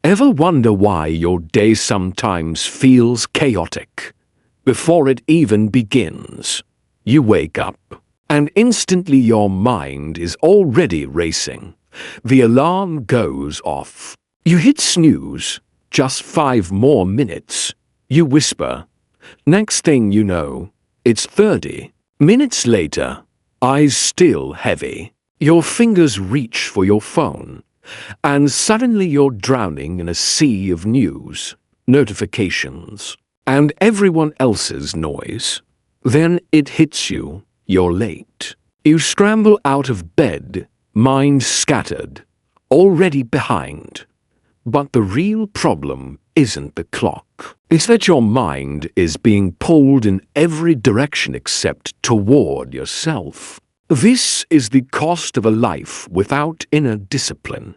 Ever wonder why your day sometimes feels chaotic? Before it even begins, you wake up, and instantly your mind is already racing. The alarm goes off. You hit snooze. Just 5 more minutes. You whisper. Next thing you know, it's 30 minutes later. Eyes still heavy. Your fingers reach for your phone, and suddenly you're drowning in a sea of news, notifications, and everyone else's noise. Then it hits you. You're late. You scramble out of bed, mind scattered, already behind. But the real problem isn't the clock. It's that your mind is being pulled in every direction except toward yourself. This is the cost of a life without inner discipline.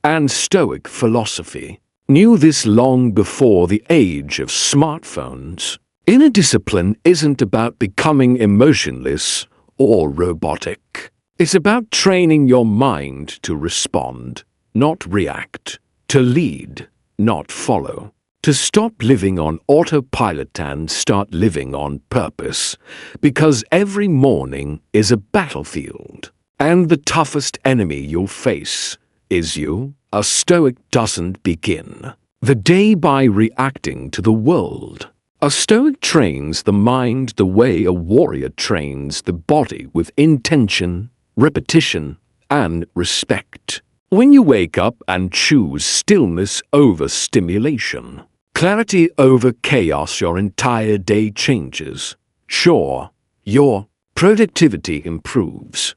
And Stoic philosophy knew this long before the age of smartphones. Inner discipline isn't about becoming emotionless or robotic. It's about training your mind to respond, not react, to lead, not follow, to stop living on autopilot and start living on purpose, because every morning is a battlefield, and the toughest enemy you'll face is you. A Stoic doesn't begin the day by reacting to the world. A Stoic trains the mind the way a warrior trains the body, with intention, repetition, and respect. When you wake up and choose stillness over stimulation, clarity over chaos, your entire day changes. Sure, your productivity improves,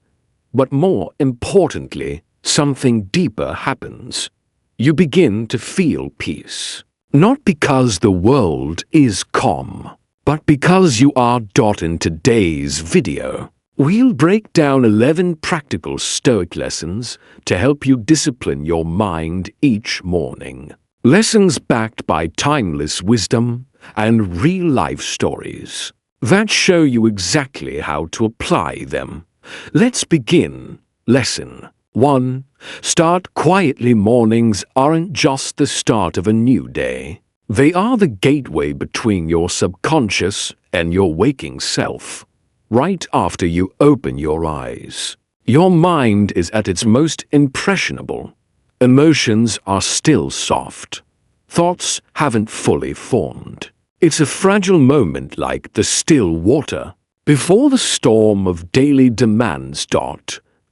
but more importantly, something deeper happens. You begin to feel peace. Not because the world is calm, but because you are. In today's video, we'll break down 11 practical Stoic lessons to help you discipline your mind each morning. Lessons backed by timeless wisdom and real-life stories that show you exactly how to apply them. Let's begin. Lesson 1. Start quietly. Mornings aren't just the start of a new day. They are the gateway between your subconscious and your waking self. Right after you open your eyes, your mind is at its most impressionable. Emotions are still soft. Thoughts haven't fully formed. It's a fragile moment, like the still water before the storm of daily demands.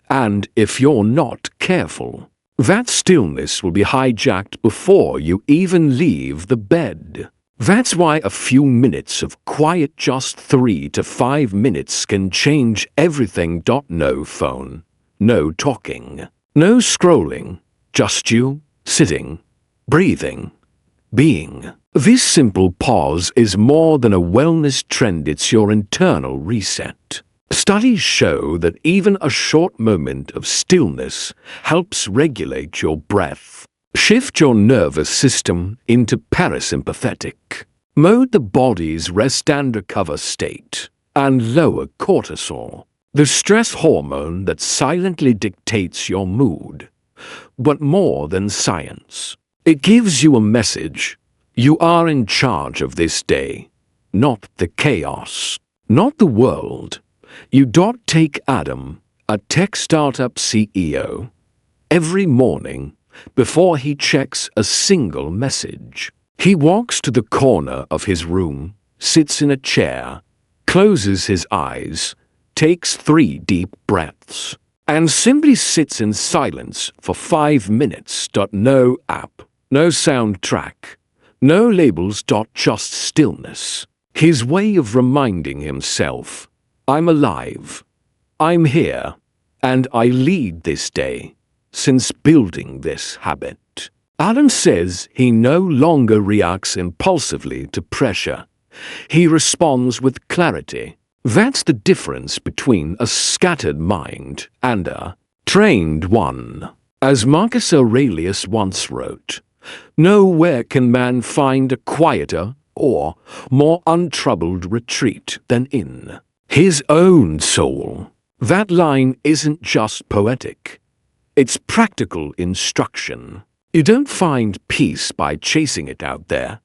And if you're not careful, that stillness will be hijacked before you even leave the bed. That's why a few minutes of quiet, just 3 to 5 minutes, can change everything. No phone, no talking, no scrolling, just you, sitting, breathing, being. This simple pause is more than a wellness trend, it's your internal reset. Studies show that even a short moment of stillness helps regulate your breath, shift your nervous system into parasympathetic mode, the body's rest and recover state, and lower cortisol, the stress hormone that silently dictates your mood. But more than science, it gives you a message. You are in charge of this day, not the chaos, not the world. You. Take Adam, a tech startup CEO. Every morning, before he checks a single message, he walks to the corner of his room, sits in a chair, closes his eyes, takes 3 deep breaths, and simply sits in silence for 5 minutes. No app, no soundtrack, no labels. Just stillness. His way of reminding himself, I'm alive, I'm here, and I lead this day. Since building this habit, Adam says he no longer reacts impulsively to pressure. He responds with clarity. That's the difference between a scattered mind and a trained one. As Marcus Aurelius once wrote, nowhere can man find a quieter or more untroubled retreat than in his own soul. That line isn't just poetic. It's practical instruction. You don't find peace by chasing it out there.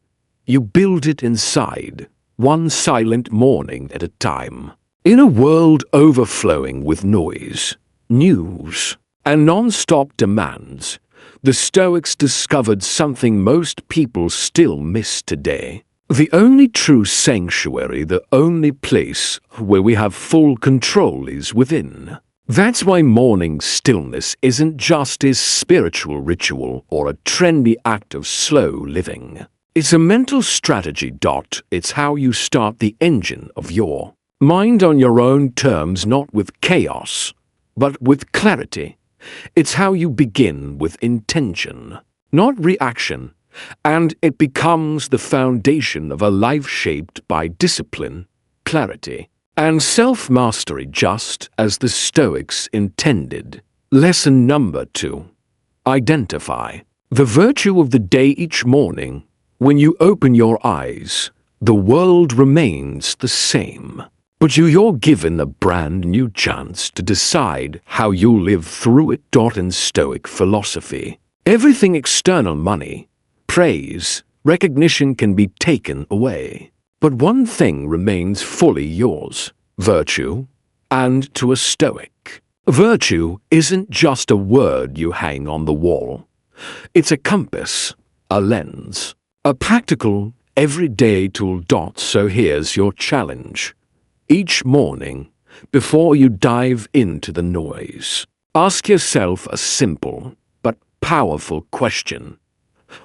You build it inside, one silent morning at a time. In a world overflowing with noise, news, and non-stop demands, the Stoics discovered something most people still miss today. The only true sanctuary, the only place where we have full control is within. That's why morning stillness isn't just a spiritual ritual or a trendy act of slow living. It's a mental strategy. It's how you start the engine of your mind on your own terms, not with chaos, but with clarity. It's how you begin with intention, not reaction, and it becomes the foundation of a life shaped by discipline, clarity, and self-mastery, just as the Stoics intended. Lesson number 2. Identify the virtue of the day. Each morning, when you open your eyes, the world remains the same. But you're given a brand new chance to decide how you'll live through it. In Stoic philosophy, everything external, money, praise, recognition, can be taken away. But one thing remains fully yours: virtue. And to a Stoic, virtue isn't just a word you hang on the wall. It's a compass, a lens, a practical, everyday tool. So here's your challenge. Each morning, before you dive into the noise, ask yourself a simple but powerful question.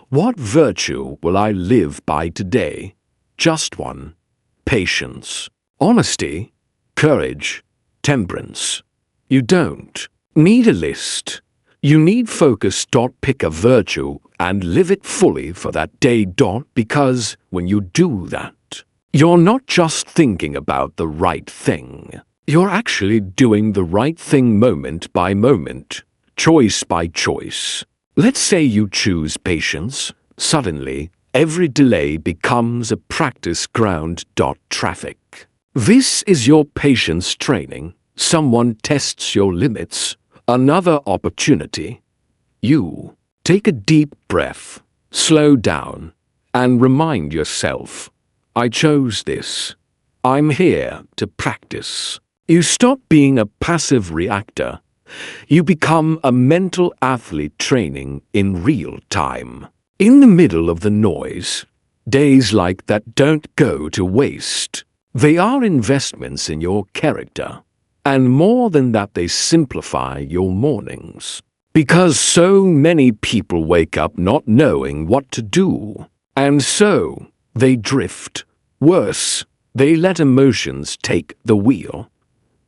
What virtue will I live by today? Just one. Patience, honesty, courage, temperance. You don't need a list. You need focus. Pick a virtue and live it fully for that day. Because when you do that, you're not just thinking about the right thing. You're actually doing the right thing, moment by moment, choice by choice. Let's say you choose patience. Suddenly, every delay becomes a practice ground. Traffic. This is your patience training. Someone tests your limits. Another opportunity. You take a deep breath, slow down, and remind yourself, I chose this. I'm here to practice. You stop being a passive reactor. You become a mental athlete training in real time. In the middle of the noise, days like that don't go to waste. They are investments in your character. And more than that, they simplify your mornings. Because so many people wake up not knowing what to do. And so they drift. Worse, they let emotions take the wheel.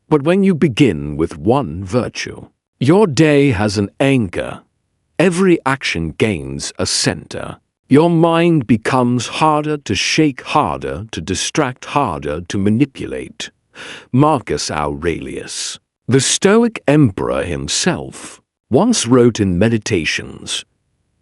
But when you begin with one virtue, your day has an anchor. Every action gains a center. Your mind becomes harder to shake, harder to distract, harder to manipulate. Marcus Aurelius, the Stoic emperor himself, once wrote in Meditations,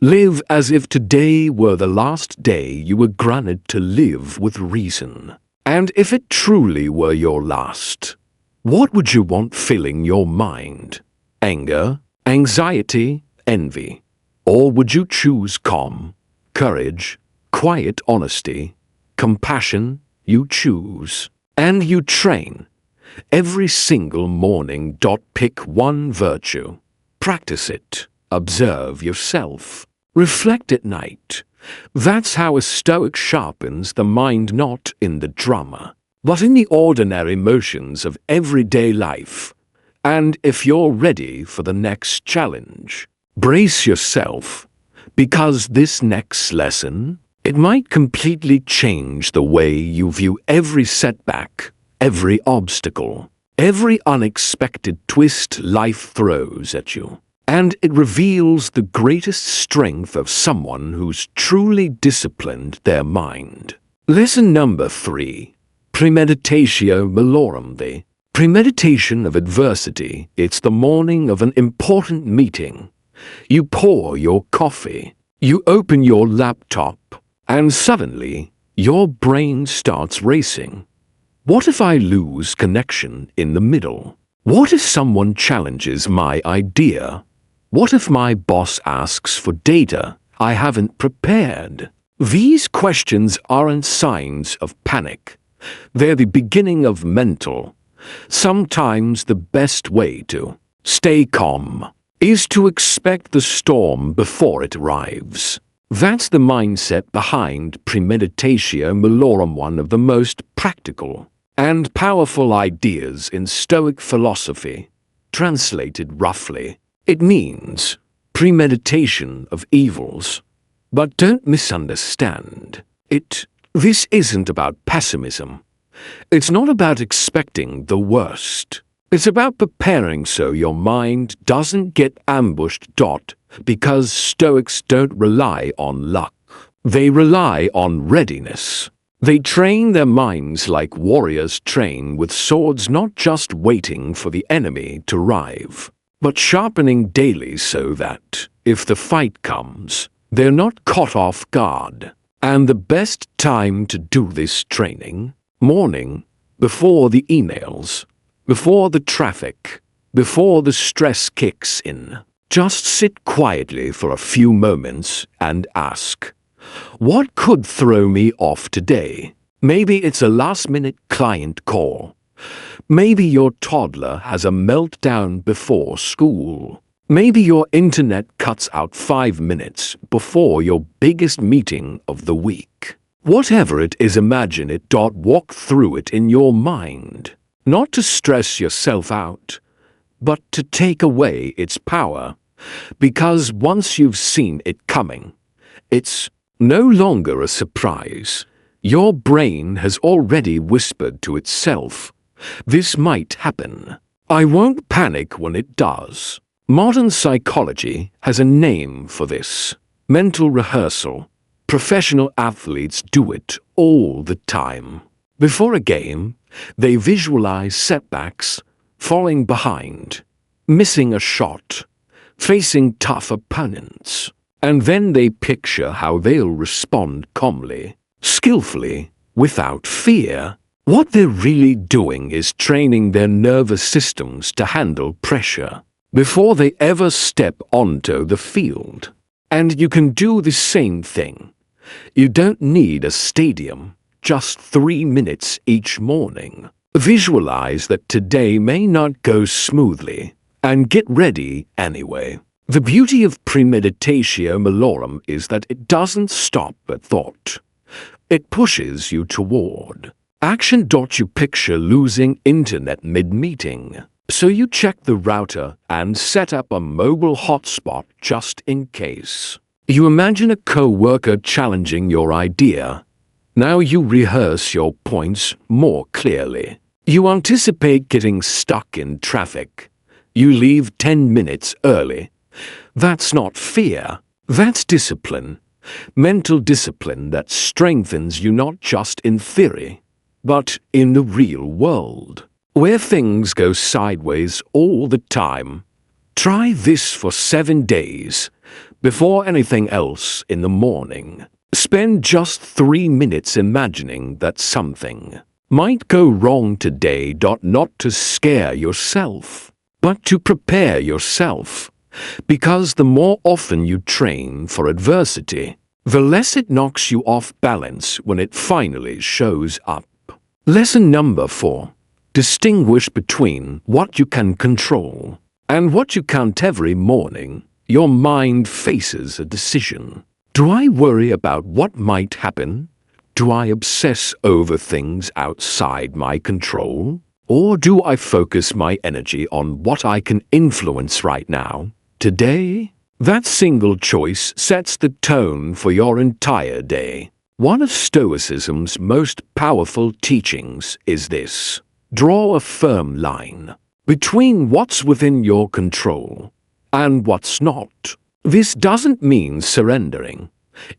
"Live as if today were the last day you were granted to live with reason. And if it truly were your last, what would you want filling your mind? Anger, anxiety, envy? Or would you choose calm, courage, quiet honesty, compassion? You choose. And you train. Every single morning. Pick one virtue. Practice it. Observe yourself. Reflect at night. That's how a Stoic sharpens the mind, not in the drama, but in the ordinary motions of everyday life. And if you're ready for the next challenge, brace yourself, because this next lesson, it might completely change the way you view every setback, every obstacle, every unexpected twist life throws at you. And it reveals the greatest strength of someone who's truly disciplined their mind. Lesson number 3. Premeditatio malorum. The premeditation of adversity. It's the morning of an important meeting. You pour your coffee. You open your laptop. And suddenly, your brain starts racing. What if I lose connection in the middle? What if someone challenges my idea? What if my boss asks for data I haven't prepared? These questions aren't signs of panic. They're the beginning of mental. Sometimes the best way to stay calm is to expect the storm before it arrives. That's the mindset behind premeditatio malorum, one of the most practical and powerful ideas in Stoic philosophy. Translated roughly, it means premeditation of evils. But don't misunderstand it. This isn't about pessimism. It's not about expecting the worst. It's about preparing so your mind doesn't get ambushed. Because Stoics don't rely on luck. They rely on readiness. They train their minds like warriors train with swords, not just waiting for the enemy to arrive, but sharpening daily so that, if the fight comes, they're not caught off guard. And the best time to do this training? Morning, before the emails, before the traffic, before the stress kicks in. Just sit quietly for a few moments and ask, what could throw me off today? Maybe it's a last-minute client call. Maybe your toddler has a meltdown before school. Maybe your internet cuts out 5 minutes before your biggest meeting of the week. Whatever it is, imagine it. Walk through it in your mind. Not to stress yourself out, but to take away its power. Because once you've seen it coming, it's no longer a surprise. Your brain has already whispered to itself, this might happen. I won't panic when it does. Modern psychology has a name for this: mental rehearsal. Professional athletes do it all the time. Before a game, they visualize setbacks, falling behind, missing a shot, facing tough opponents. And then they picture how they'll respond calmly, skillfully, without fear. What they're really doing is training their nervous systems to handle pressure before they ever step onto the field. And you can do the same thing. You don't need a stadium, just 3 minutes each morning. Visualize that today may not go smoothly, and get ready anyway. The beauty of premeditatio malorum is that it doesn't stop at thought. It pushes you toward action. You picture losing internet mid-meeting, so you check the router and set up a mobile hotspot just in case. You imagine a co-worker challenging your idea. Now you rehearse your points more clearly. You anticipate getting stuck in traffic. You leave 10 minutes early. That's not fear. That's discipline. Mental discipline that strengthens you not just in theory, but in the real world, where things go sideways all the time. Try this for 7 days. Before anything else in the morning, spend just 3 minutes imagining that something might go wrong today. Not to scare yourself, but to prepare yourself. Because the more often you train for adversity, the less it knocks you off balance when it finally shows up. Lesson number 4. Distinguish between what you can control and what you can't. Every morning, your mind faces a decision. Do I worry about what might happen? Do I obsess over things outside my control? Or do I focus my energy on what I can influence right now, today? That single choice sets the tone for your entire day. One of Stoicism's most powerful teachings is this: draw a firm line between what's within your control and what's not. This doesn't mean surrendering.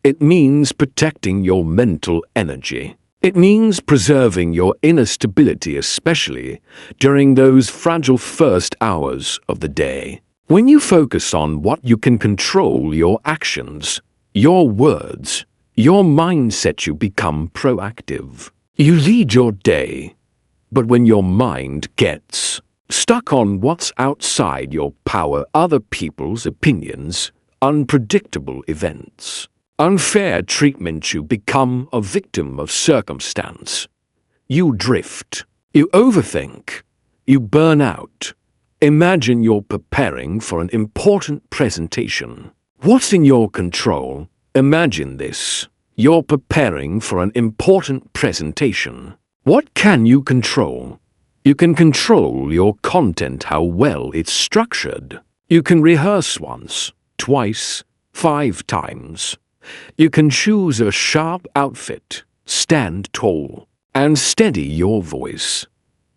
It means protecting your mental energy. It means preserving your inner stability, especially during those fragile first hours of the day. When you focus on what you can control, your actions, your words, your mindset, you become proactive. You lead your day. But when your mind gets stuck on what's outside your power, other people's opinions, unpredictable events, unfair treatment. You become a victim of circumstance. You drift. You overthink. You burn out. Imagine you're preparing for an important presentation. What's in your control? Imagine this. You're preparing for an important presentation. What can you control? You can control your content, how well it's structured. You can rehearse once, twice, 5 times. You can choose a sharp outfit, stand tall, and steady your voice.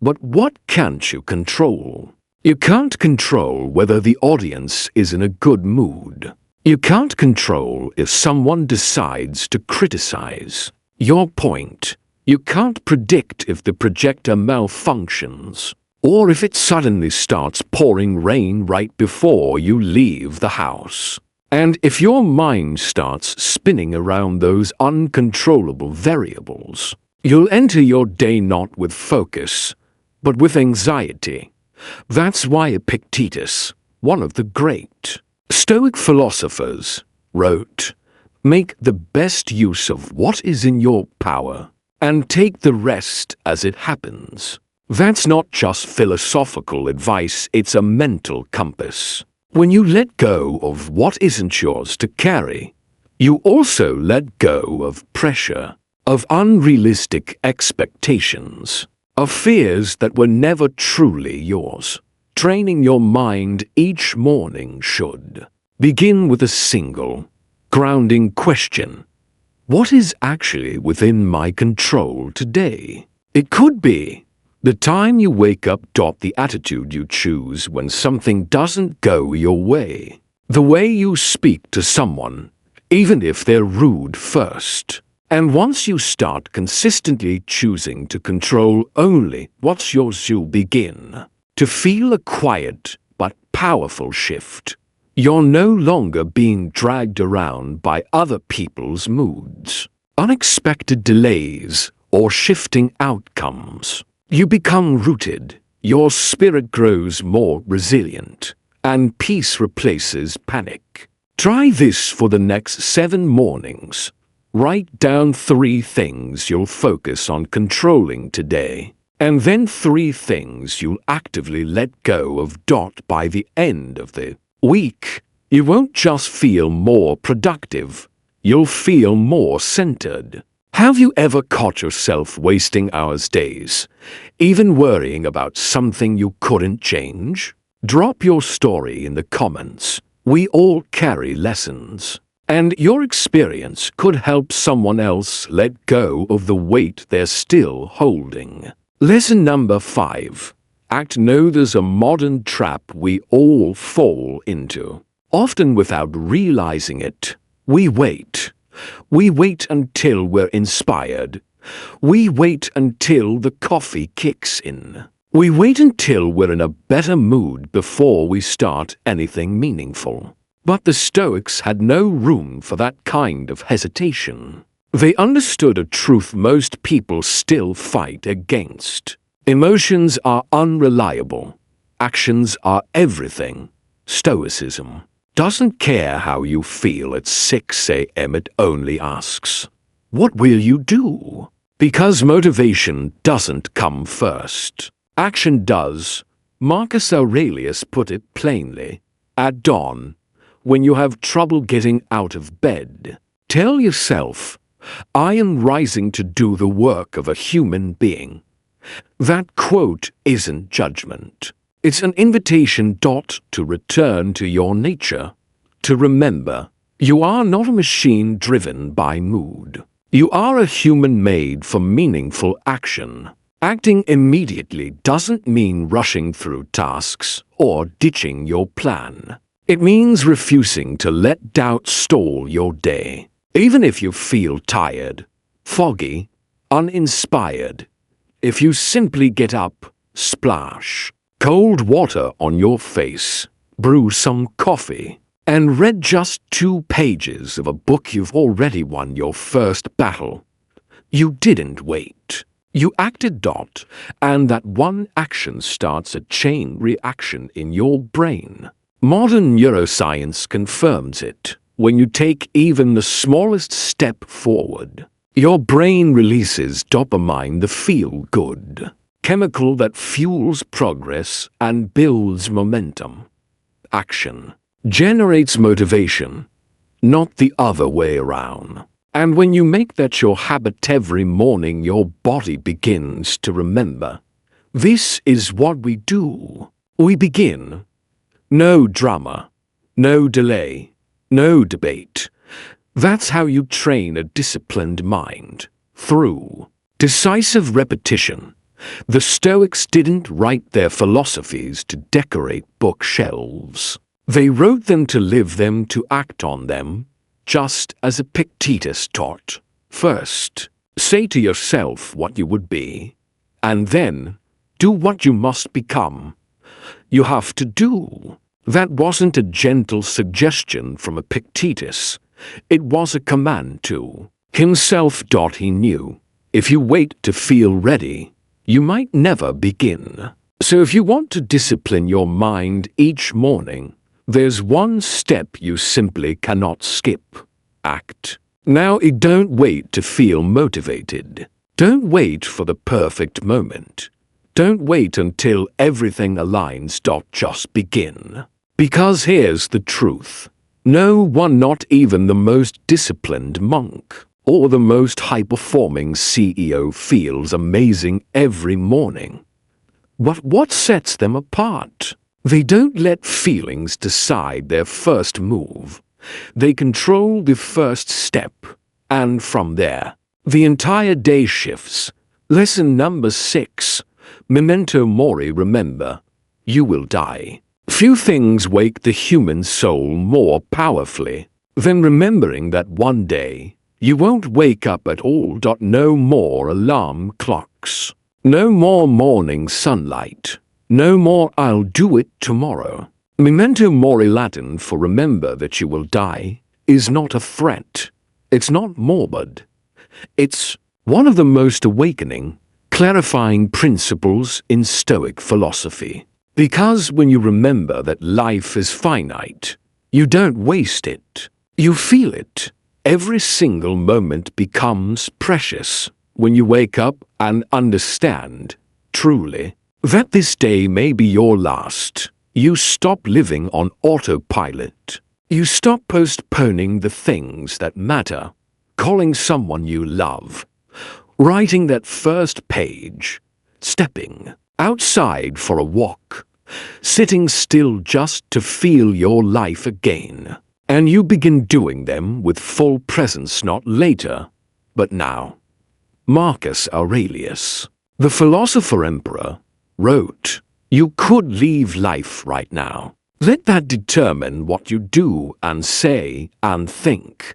But what can't you control? You can't control whether the audience is in a good mood. You can't control if someone decides to criticize your point. You can't predict if the projector malfunctions, or if it suddenly starts pouring rain right before you leave the house. And if your mind starts spinning around those uncontrollable variables, you'll enter your day not with focus, but with anxiety. That's why Epictetus, one of the great Stoic philosophers, wrote, "Make the best use of what is in your power, and take the rest as it happens." That's not just philosophical advice, it's a mental compass. When you let go of what isn't yours to carry, you also let go of pressure, of unrealistic expectations, of fears that were never truly yours. Training your mind each morning should begin with a single, grounding question. What is actually within my control today? It could be the time you wake up. The attitude you choose when something doesn't go your way. The way you speak to someone, even if they're rude first. And once you start consistently choosing to control only what's yours, you'll begin to feel a quiet but powerful shift. You're no longer being dragged around by other people's moods, unexpected delays, or shifting outcomes. You become rooted, your spirit grows more resilient, and peace replaces panic. Try this for the next 7 mornings. Write down 3 things you'll focus on controlling today, and then 3 things you'll actively let go of. By the end of the week, you won't just feel more productive, you'll feel more centered. Have you ever caught yourself wasting hours, days, even worrying about something you couldn't change? Drop your story in the comments. We all carry lessons, and your experience could help someone else let go of the weight they're still holding. Lesson number 5. Know there's a modern trap we all fall into. Often without realizing it, we wait. We wait until we're inspired. We wait until the coffee kicks in. We wait until we're in a better mood before we start anything meaningful. But the Stoics had no room for that kind of hesitation. They understood a truth most people still fight against. Emotions are unreliable. Actions are everything. Stoicism doesn't care how you feel at 6 a.m. It only asks, what will you do? Because motivation doesn't come first. Action does. Marcus Aurelius put it plainly. At dawn, when you have trouble getting out of bed, tell yourself, I am rising to do the work of a human being. That quote isn't judgment. It's an invitation to return to your nature, to remember you are not a machine driven by mood. You are a human made for meaningful action. Acting immediately doesn't mean rushing through tasks or ditching your plan. It means refusing to let doubt stall your day. Even if you feel tired, foggy, uninspired, if you simply get up, splash cold water on your face, brew some coffee, and read just 2 pages of a book, you've already won your first battle. You didn't wait. You acted dot, and that one action starts a chain reaction in your brain. Modern neuroscience confirms it. When you take even the smallest step forward, your brain releases dopamine, the feel-good chemical that fuels progress and builds momentum. Action generates motivation, not the other way around. And when you make that your habit every morning, your body begins to remember. This is what we do. We begin. No drama, no delay, no debate. That's how you train a disciplined mind. Through decisive repetition. The Stoics didn't write their philosophies to decorate bookshelves. They wrote them to live them, to act on them, just as Epictetus taught. First, say to yourself what you would be, and then do what you must become. You have to do. That wasn't a gentle suggestion from Epictetus. It was a command to himself. He knew, if you wait to feel ready, you might never begin. So if you want to discipline your mind each morning, there's one step you simply cannot skip. Act. Now, don't wait to feel motivated. Don't wait for the perfect moment. Don't wait until everything aligns. Just begin. Because here's the truth. No one, not even the most disciplined monk or the most high-performing CEO, feels amazing every morning. But what sets them apart? They don't let feelings decide their first move. They control the first step, and from there, the entire day shifts. Lesson number 6. Memento mori. Remember, you will die. Few things wake the human soul more powerfully than remembering that one day you won't wake up at all. No more alarm clocks. No more morning sunlight. No more "I'll do it tomorrow." Memento mori, Latin for remember that you will die, is not a threat. It's not morbid. It's one of the most awakening, clarifying principles in Stoic philosophy. Because when you remember that life is finite, you don't waste it. You feel it. Every single moment becomes precious when you wake up and understand, truly, that this day may be your last. You stop living on autopilot. You stop postponing the things that matter, calling someone you love, writing that first page, stepping outside for a walk, sitting still just to feel your life again. And you begin doing them with full presence, not later, but now. Marcus Aurelius, the philosopher emperor, wrote, "You could leave life right now. Let that determine what you do and say and think."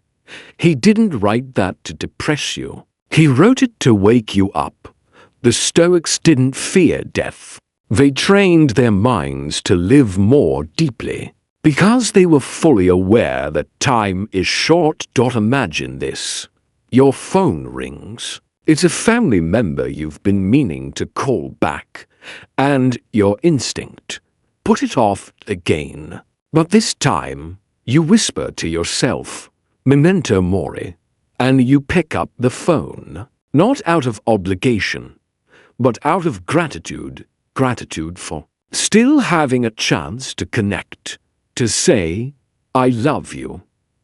He didn't write that to depress you. He wrote it to wake you up. The Stoics didn't fear death. They trained their minds to live more deeply, because they were fully aware that time is short. Imagine this. Your phone rings. It's a family member you've been meaning to call back, and your instinct, put it off again. But this time, you whisper to yourself, "Memento mori," and you pick up the phone, not out of obligation, but out of gratitude for still having a chance to connect, to say, "I love you,"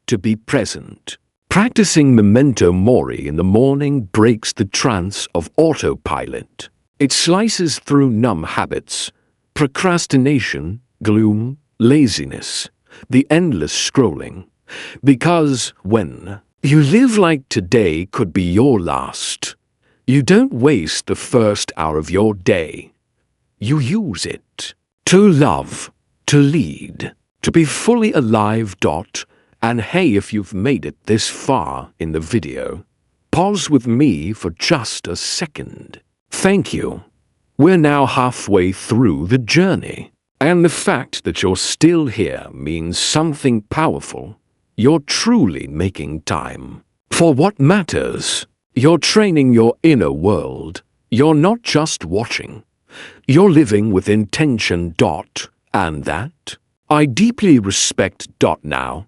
to be present. Practicing memento mori in the morning breaks the trance of autopilot. It slices through numb habits, procrastination, gloom, laziness, the endless scrolling. Because when you live like today could be your last, you don't waste the first hour of your day. You use it to love, to lead, to be fully alive. And hey, if you've made it this far in the video, pause with me for just a second. Thank you. We're now halfway through the journey. And the fact that you're still here means something powerful. You're truly making time for what matters. You're training your inner world. You're not just watching. You're living with intention. And that I deeply respect. Now,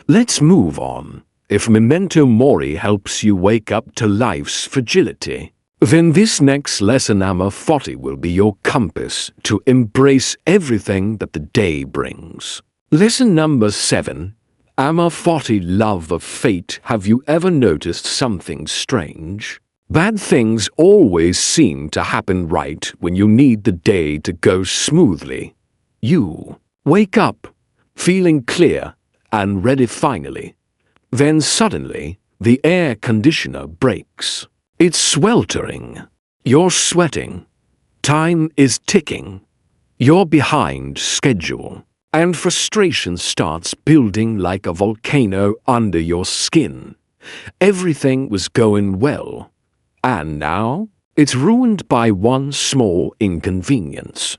let's move on. If memento mori helps you wake up to life's fragility, then this next lesson Amor Fati will be your compass to embrace everything that the day brings. Lesson number 7. Amor Fati, love of fate. Have you ever noticed something strange? Bad things always seem to happen right when you need the day to go smoothly. You wake up, feeling clear and ready finally. Then suddenly, the air conditioner breaks. It's sweltering. You're sweating. Time is ticking. You're behind schedule. And frustration starts building like a volcano under your skin. Everything was going well. And now, it's ruined by one small inconvenience.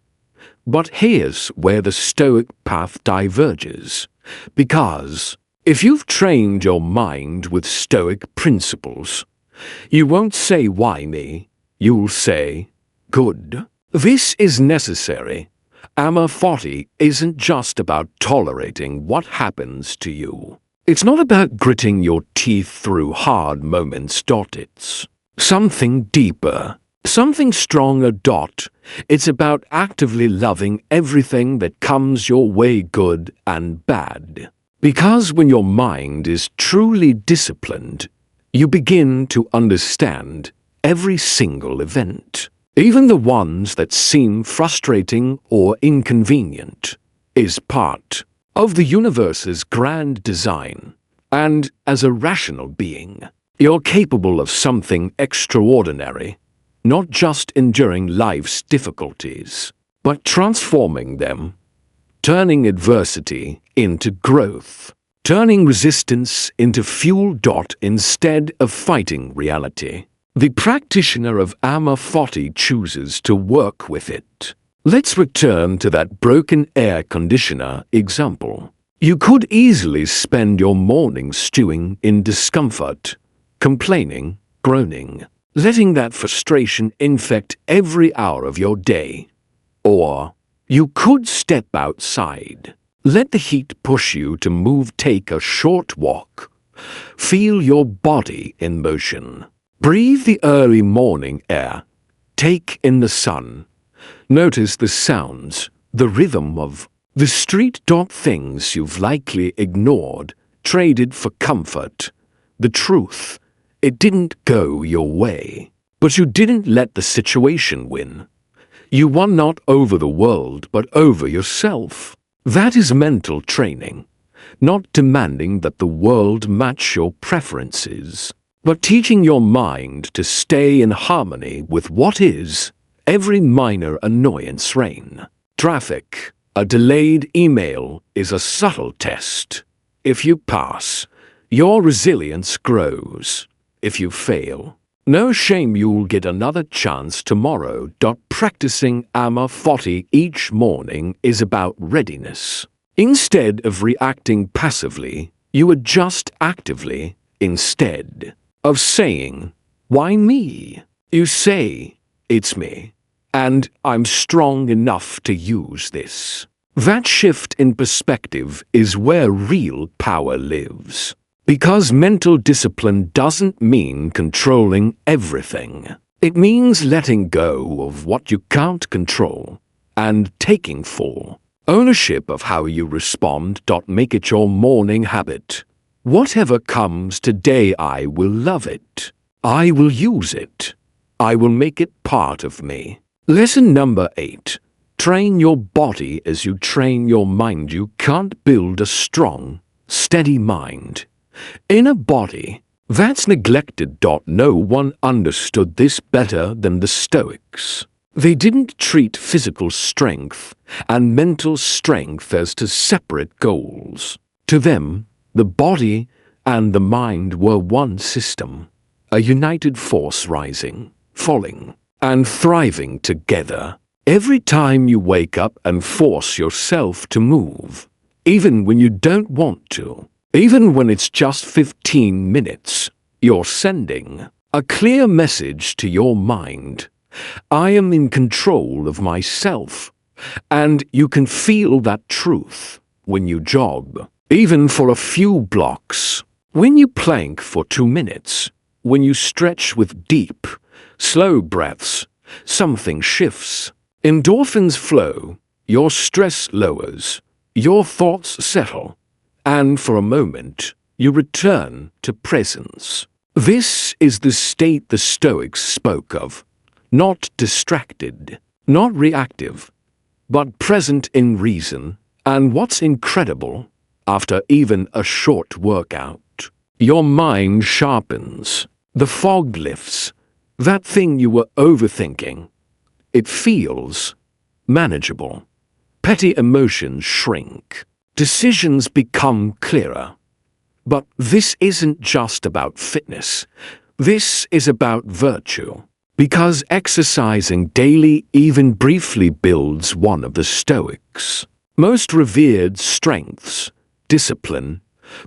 But here's where the Stoic path diverges. Because if you've trained your mind with Stoic principles, you won't say why me, you'll say, good. This is necessary. Amor Fati isn't just about tolerating what happens to you. It's not about gritting your teeth through hard moments. It's something deeper, something stronger. It's about actively loving everything that comes your way, good and bad. Because when your mind is truly disciplined, you begin to understand every single event, even the ones that seem frustrating or inconvenient, is part of the universe's grand design. And as a rational being, you're capable of something extraordinary, not just enduring life's difficulties, but transforming them, turning adversity into growth, turning resistance into fuel. Instead of fighting reality, the practitioner of Amor Fati chooses to work with it. Let's return to that broken air conditioner example. You could easily spend your morning stewing in discomfort, complaining, groaning, letting that frustration infect every hour of your day. Or you could step outside. Let the heat push you to move, take a short walk. Feel your body in motion. Breathe the early morning air. Take in the sun. Notice the sounds, the rhythm of the street. Things you've likely ignored, traded for comfort. The truth, it didn't go your way. But you didn't let the situation win. You won not over the world but over yourself. That is mental training, not demanding that the world match your preferences, but teaching your mind to stay in harmony with what is. Every minor annoyance, rain, traffic, a delayed email, is a subtle test. If you pass, your resilience grows. If you fail, no shame, you'll get another chance tomorrow. Practicing Amor Fati each morning is about readiness. Instead of reacting passively, you adjust actively. Instead of saying, why me? You say, it's me, and I'm strong enough to use this. That shift in perspective is where real power lives. Because mental discipline doesn't mean controlling everything. It means letting go of what you can't control and taking full ownership of how you respond. Make it your morning habit. Whatever comes today, I will love it. I will use it. I will make it part of me. Lesson number 8. Train your body as you train your mind. You can't build a strong, steady mind in a body that's neglected. No one understood this better than the Stoics. They didn't treat physical strength and mental strength as two separate goals. To them, the body and the mind were one system, a united force rising, falling, and thriving together. Every time you wake up and force yourself to move, even when you don't want to, even when it's just 15 minutes, you're sending a clear message to your mind. I am in control of myself. And you can feel that truth when you jog, even for a few blocks. When you plank for 2 minutes, when you stretch with deep, slow breaths, something shifts. Endorphins flow, your stress lowers, your thoughts settle, and for a moment, you return to presence. This is the state the Stoics spoke of, not distracted, not reactive, but present in reason. And what's incredible, after even a short workout, your mind sharpens, the fog lifts, that thing you were overthinking. It feels manageable. Petty emotions shrink. Decisions become clearer. But this isn't just about fitness. This is about virtue. Because exercising daily, even briefly, builds one of the Stoics' most revered strengths, discipline.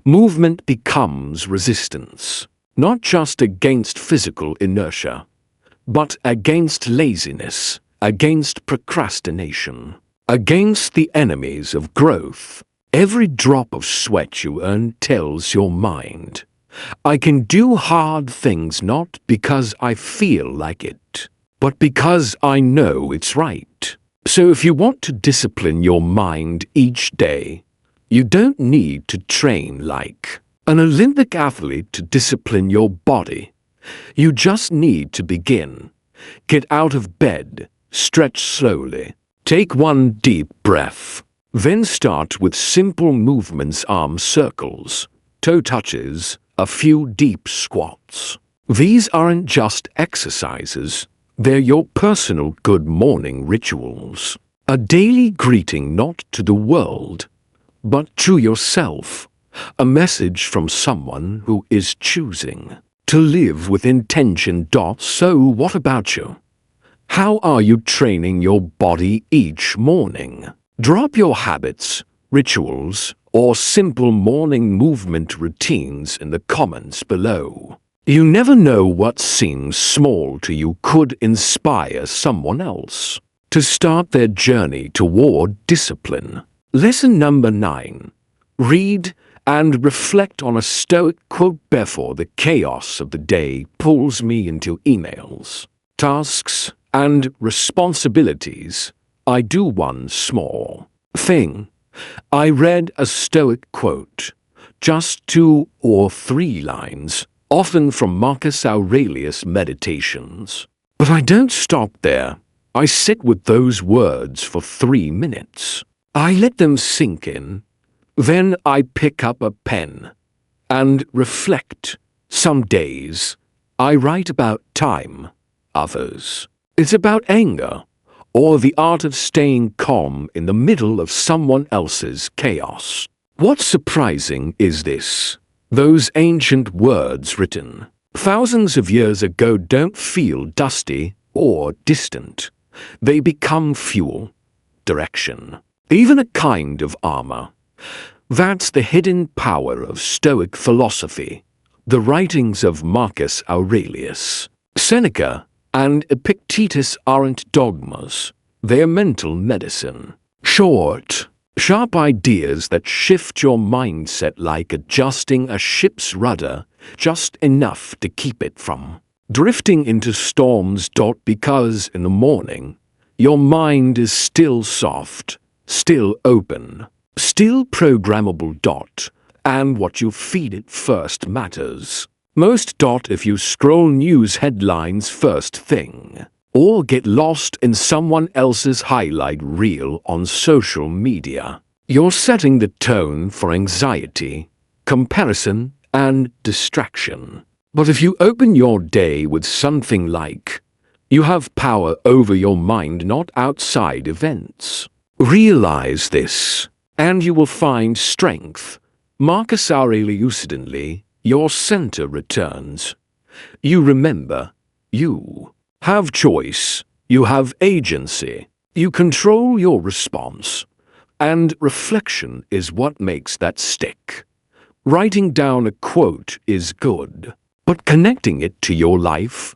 Movement becomes resistance, not just against physical inertia, but against laziness, against procrastination, against the enemies of growth. Every drop of sweat you earn tells your mind, I can do hard things not because I feel like it, but because I know it's right. So if you want to discipline your mind each day, you don't need to train like an Olympic athlete to discipline your body. You just need to begin. Get out of bed, stretch slowly, take one deep breath, then start with simple movements: arm circles, toe touches, a few deep squats. These aren't just exercises, they're your personal good morning rituals. A daily greeting not to the world, but to yourself. A message from someone who is choosing to live with intention. So what about you? How are you training your body each morning? Drop your habits, rituals, or simple morning movement routines in the comments below. You never know what seems small to you could inspire someone else to start their journey toward discipline. Lesson number 9. Read and reflect on a Stoic quote before the chaos of the day pulls me into emails, tasks, and responsibilities. I do one small thing. I read a Stoic quote, just 2 or 3 lines, often from Marcus Aurelius' Meditations. But I don't stop there. I sit with those words for 3 minutes. I let them sink in. Then I pick up a pen and reflect. Some days I write about time, others it's about anger, or the art of staying calm in the middle of someone else's chaos. What's surprising is this: those ancient words written thousands of years ago don't feel dusty or distant. They become fuel, direction, even a kind of armor. That's the hidden power of Stoic philosophy. The writings of Marcus Aurelius, Seneca, and Epictetus aren't dogmas. They're mental medicine. Short, sharp ideas that shift your mindset like adjusting a ship's rudder, just enough to keep it from drifting into storms. Because in the morning, your mind is still soft, still open, still programmable. And what you feed it first matters most. If you scroll news headlines first thing, or get lost in someone else's highlight reel on social media, you're setting the tone for anxiety, comparison, and distraction. But if you open your day with something like, you have power over your mind, not outside events. Realize this, and you will find strength. Marcus Aurelius. Suddenly, your center returns. You remember, you have choice, you have agency, you control your response. And reflection is what makes that stick. Writing down a quote is good, but connecting it to your life,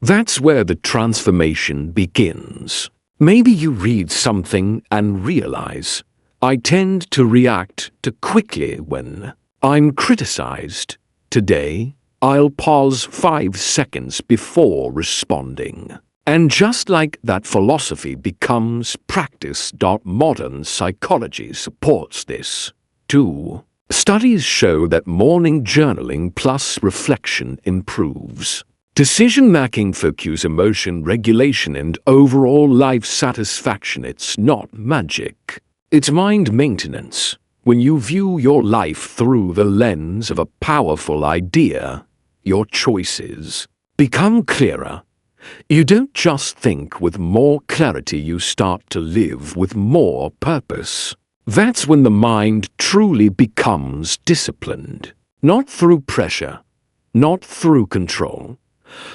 That's where the transformation begins. Maybe you read something and realize, I tend to react too quickly when I'm criticized. Today, I'll pause 5 seconds before responding. And just like that, philosophy becomes practice. Modern psychology supports this, too. Studies show that morning journaling plus reflection improves decision-making, focus, emotion regulation, and overall life satisfaction. It's not magic. It's mind maintenance. When you view your life through the lens of a powerful idea, your choices become clearer. You don't just think with more clarity, you start to live with more purpose. That's when the mind truly becomes disciplined. Not through pressure, not through control,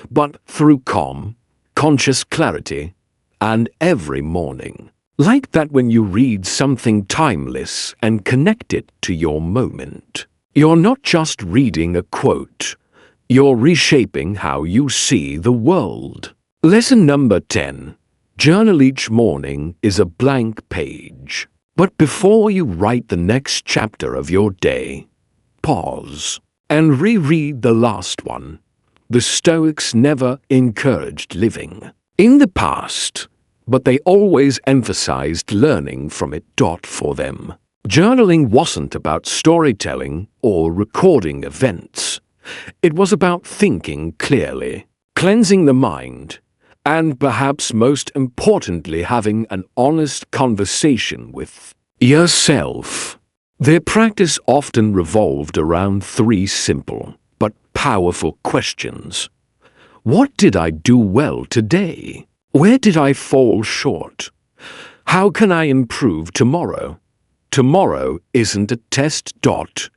but through calm, conscious clarity. And every morning, like that, when you read something timeless and connect it to your moment, you're not just reading a quote, you're reshaping how you see the world. Lesson number 10. Journal each morning is a blank page. But before you write the next chapter of your day, pause and reread the last one. The Stoics never encouraged living in the past, but they always emphasized learning from it. For them, journaling wasn't about storytelling or recording events. It was about thinking clearly, cleansing the mind, and perhaps most importantly, having an honest conversation with yourself. Their practice often revolved around 3 simple but powerful questions. What did I do well today? Where did I fall short? How can I improve tomorrow? Tomorrow isn't a test.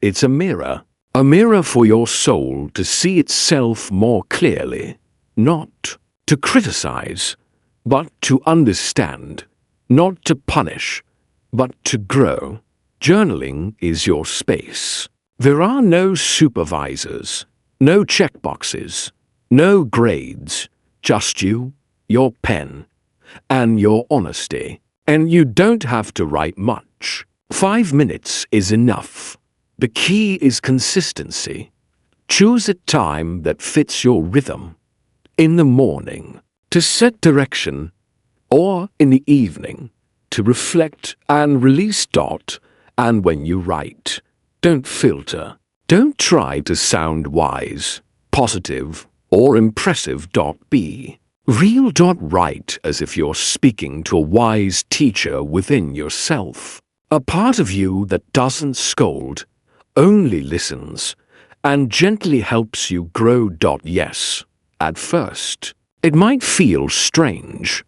It's a mirror for your soul to see itself more clearly, not to criticize, but to understand, not to punish, but to grow. Journaling is your space. There are no supervisors, no checkboxes, no grades, just you, your pen, and your honesty. And you don't have to write much. 5 minutes is enough. The key is consistency. Choose a time that fits your rhythm. In the morning, to set direction, or in the evening, to reflect and release. And when you write, don't filter. Don't try to sound wise, positive, or impressive. Be real. Write as if you're speaking to a wise teacher within yourself. A part of you that doesn't scold, only listens, and gently helps you grow. Yes, at first, it might feel strange.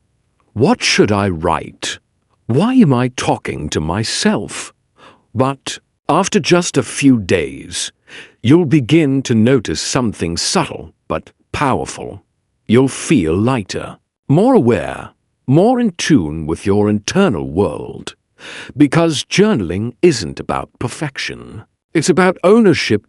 What should I write? Why am I talking to myself? But after just a few days, you'll begin to notice something subtle but powerful. You'll feel lighter, more aware, more in tune with your internal world. Because journaling isn't about perfection. It's about ownership.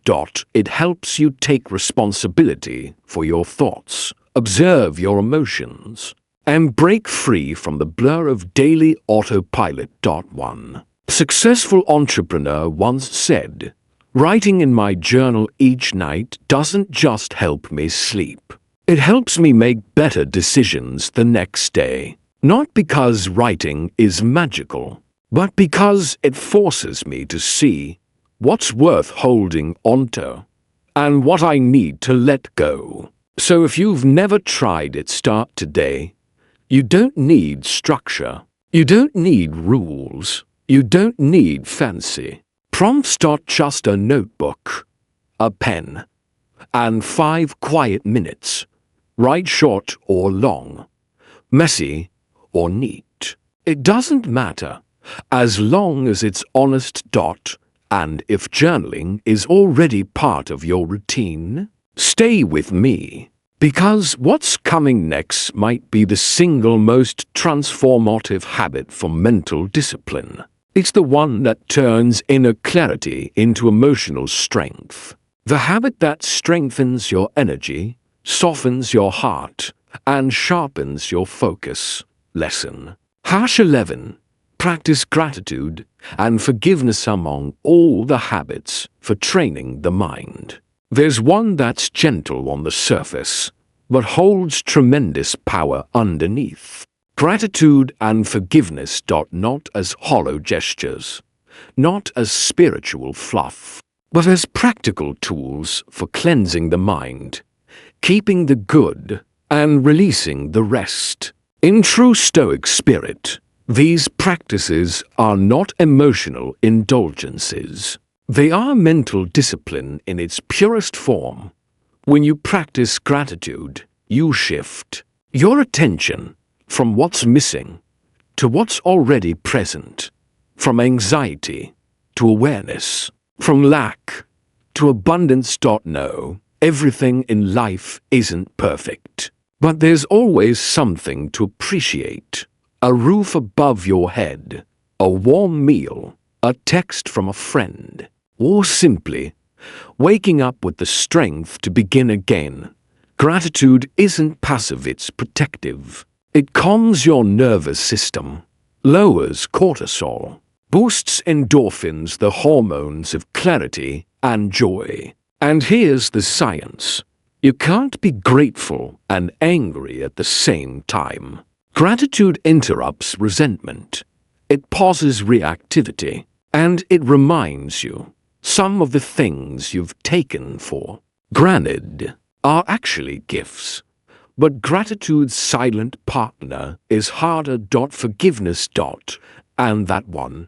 It helps you take responsibility for your thoughts, observe your emotions, and break free from the blur of daily autopilot. One successful entrepreneur once said, "Writing in my journal each night doesn't just help me sleep. It helps me make better decisions the next day." Not because writing is magical, but because it forces me to see what's worth holding onto and what I need to let go. So if you've never tried it, start today. You don't need structure. You don't need rules. You don't need fancy prompts. Just a notebook, a pen, and 5 quiet minutes. Write short or long, messy or neat. It doesn't matter, as long as it's honest. And if journaling is already part of your routine, stay with me, because what's coming next might be the single most transformative habit for mental discipline. It's the one that turns inner clarity into emotional strength. The habit that strengthens your energy, softens your heart, and sharpens your focus. Lesson. #11. Practice gratitude and forgiveness among all the habits for training the mind. There's one that's gentle on the surface, but holds tremendous power underneath. Gratitude and forgiveness. Not as hollow gestures, not as spiritual fluff, but as practical tools for cleansing the mind, keeping the good, and releasing the rest. In true Stoic spirit, these practices are not emotional indulgences. They are mental discipline in its purest form. When you practice gratitude, you shift your attention from what's missing to what's already present, from anxiety to awareness, from lack to abundance. No, everything in life isn't perfect, but there's always something to appreciate. A roof above your head, a warm meal, a text from a friend, or simply waking up with the strength to begin again. Gratitude isn't passive, it's protective. It calms your nervous system, lowers cortisol, boosts endorphins, the hormones of clarity and joy. And here's the science. You can't be grateful and angry at the same time. Gratitude interrupts resentment. It pauses reactivity, and it reminds you some of the things you've taken for granted are actually gifts. But gratitude's silent partner is harder. Forgiveness. And that one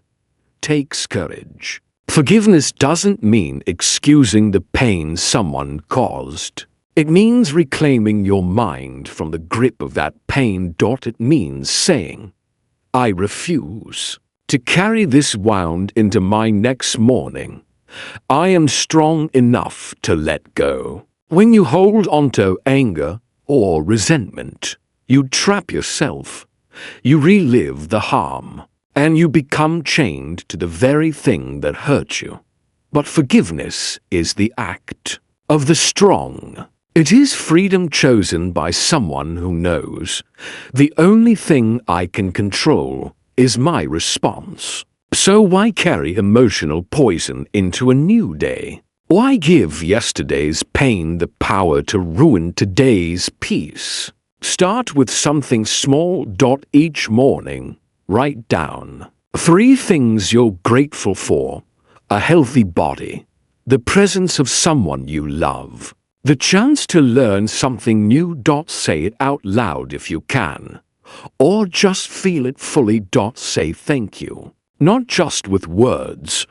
takes courage. Forgiveness doesn't mean excusing the pain someone caused. It means reclaiming your mind from the grip of that pain. It means saying, I refuse to carry this wound into my next morning. I am strong enough to let go. When you hold onto anger or resentment, you trap yourself. You relive the harm, and you become chained to the very thing that hurt you. But forgiveness is the act of the strong. It is freedom chosen by someone who knows the only thing I can control is my response. So why carry emotional poison into a new day? Why give yesterday's pain the power to ruin today's peace? Start with something small. Each morning, write down 3 things you're grateful for: a healthy body, the presence of someone you love, the chance to learn something new. Say it out loud if you can, or just feel it fully. Say thank you, not just with words,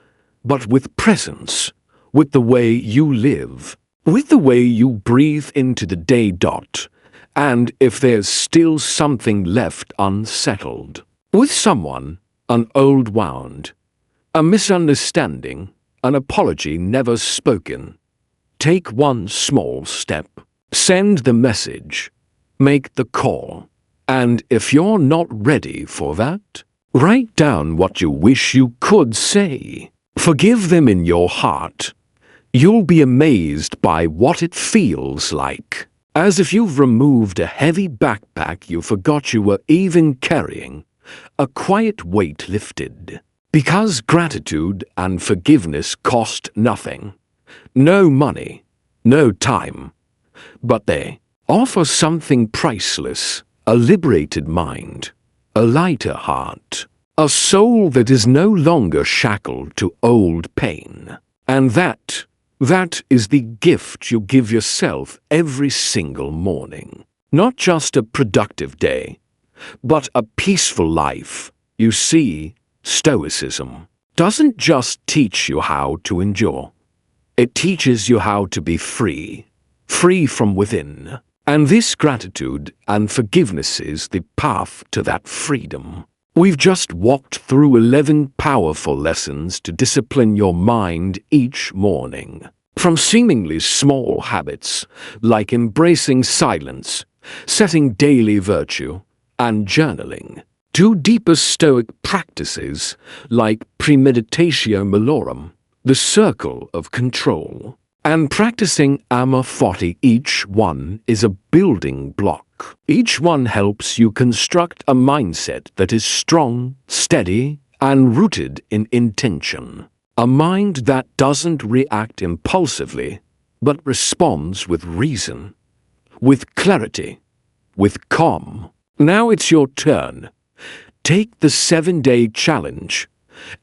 but with presence, with the way you live, with the way you breathe into the day. And if there's still something left unsettled, with someone, an old wound, a misunderstanding, an apology never spoken, take one small step. Send the message. Make the call. And if you're not ready for that, write down what you wish you could say. Forgive them in your heart. You'll be amazed by what it feels like. As if you've removed a heavy backpack you forgot you were even carrying. A quiet weight lifted. Because gratitude and forgiveness cost nothing. No money, no time. But they offer something priceless: a liberated mind, a lighter heart, a soul that is no longer shackled to old pain. And that is the gift you give yourself every single morning. Not just a productive day, but a peaceful life. You see, Stoicism doesn't just teach you how to endure. It teaches you how to be free, free from within. And this gratitude and forgiveness is the path to that freedom. We've just walked through 11 powerful lessons to discipline your mind each morning. From seemingly small habits, like embracing silence, setting daily virtue, and journaling, to deeper Stoic practices like premeditatio malorum, the circle of control. and practicing AMA 40. Each one is a building block. Each one helps you construct a mindset that is strong, steady, and rooted in intention. A mind that doesn't react impulsively, but responds with reason, with clarity, with calm. Now it's your turn. Take the 7-day challenge.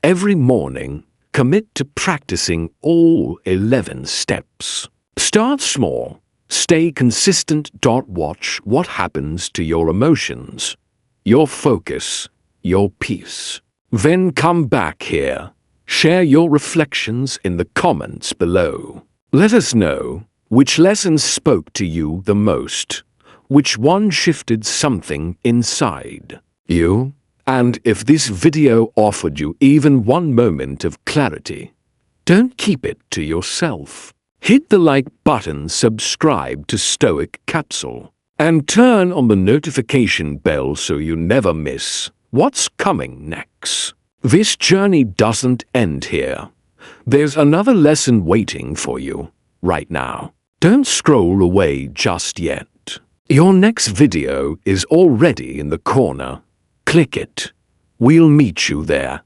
Every morning, commit to practicing all 11 steps. Start small. Stay consistent. Watch what happens to your emotions, your focus, your peace. Then come back here. Share your reflections in the comments below. Let us know which lesson spoke to you the most, which one shifted something inside you, and if this video offered you even one moment of clarity. Don't keep it to yourself. Hit the like button, subscribe to Stoic Capsule, and turn on the notification bell so you never miss what's coming next. This journey doesn't end here. There's another lesson waiting for you right now. Don't scroll away just yet. Your next video is already in the corner. Click it. We'll meet you there.